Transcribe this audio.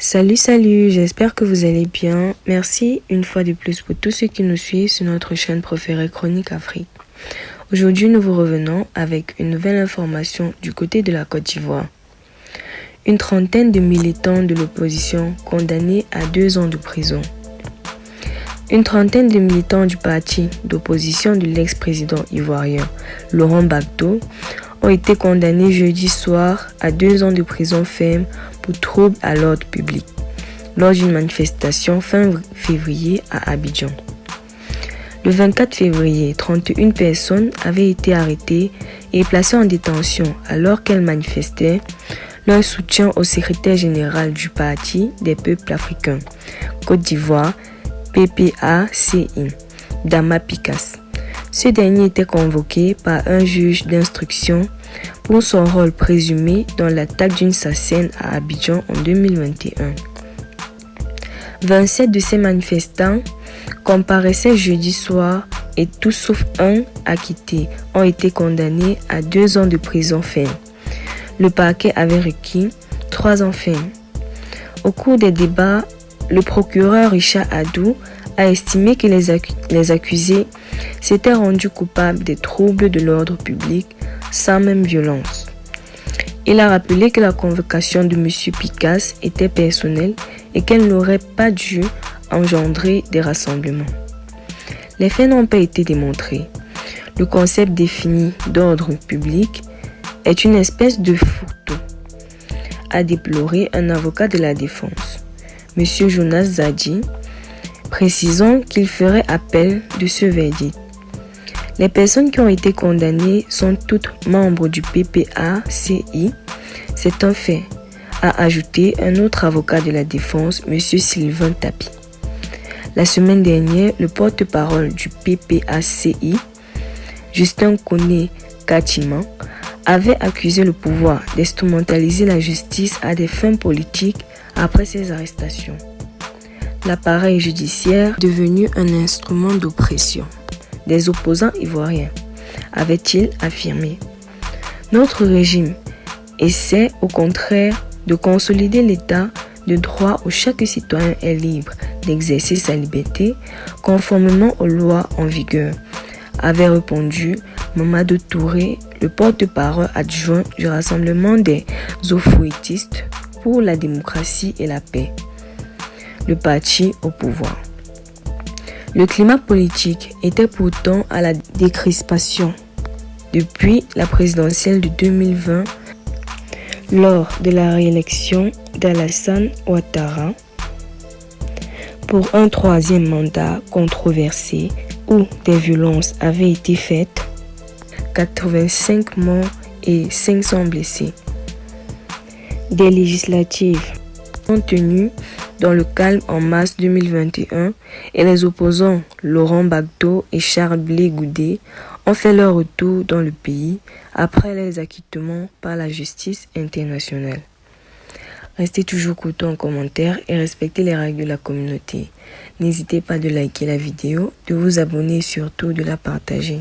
Salut, j'espère que vous allez bien. Merci une fois de plus pour tous ceux qui nous suivent sur notre chaîne préférée Chronique Afrique. Aujourd'hui, nous vous revenons avec une nouvelle information du côté de la Côte d'Ivoire. Une trentaine de militants de l'opposition condamnés à 2 ans de prison. Une trentaine de militants du parti d'opposition de l'ex-président ivoirien Laurent Gbagbo ont été condamnés jeudi soir à 2 ans de prison ferme pour troubles à l'ordre public lors d'une manifestation fin février à Abidjan. Le 24 février, 31 personnes avaient été arrêtées et placées en détention alors qu'elles manifestaient leur soutien au secrétaire général du Parti des peuples africains, Côte d'Ivoire, PPACI, Dama Picas. Ce dernier était convoqué par un juge d'instruction pour son rôle présumé dans l'attaque d'une SACEM à Abidjan en 2021. 27 de ces manifestants comparaissaient jeudi soir et tous sauf un acquitté ont été condamnés à 2 ans de prison ferme. Le parquet avait requis 3 ans ferme. Au cours des débats, le procureur Richard Adou a estimé que les accusés s'étaient rendus coupables des troubles de l'ordre public sans même violence. Il a rappelé que la convocation de M. Picas était personnelle et qu'elle n'aurait pas dû engendrer des rassemblements. Les faits n'ont pas été démontrés. Le concept défini d'ordre public est une espèce de fourre-tout, a déploré un avocat de la défense, M. Jonas Zadi, précisant qu'il ferait appel de ce verdict. Les personnes qui ont été condamnées sont toutes membres du PPACI. C'est un fait, a ajouté un autre avocat de la défense, M. Sylvain Tapi. La semaine dernière, le porte-parole du PPACI, Justin Koné Katima, avait accusé le pouvoir d'instrumentaliser la justice à des fins politiques après ces arrestations. L'appareil judiciaire est devenu un instrument d'oppression des opposants ivoiriens, avait-il affirmé. Notre régime essaie au contraire de consolider l'état de droit où chaque citoyen est libre d'exercer sa liberté conformément aux lois en vigueur, avait répondu Mamadou Touré, le porte-parole adjoint du Rassemblement des Ofuétistes pour la démocratie et la paix, le parti au pouvoir. Le climat politique était pourtant à la décrispation depuis la présidentielle de 2020 lors de la réélection d'Alassane Ouattara pour un 3e mandat controversé où des violences avaient été faites, 85 morts et 500 blessés. Des législatives sont tenues dans le calme en mars 2021 et les opposants Laurent Gbagbo et Charles Blé Goudé ont fait leur retour dans le pays après les acquittements par la justice internationale. Restez toujours courtois en commentaire et respectez les règles de la communauté. N'hésitez pas de liker la vidéo, de vous abonner et surtout de la partager.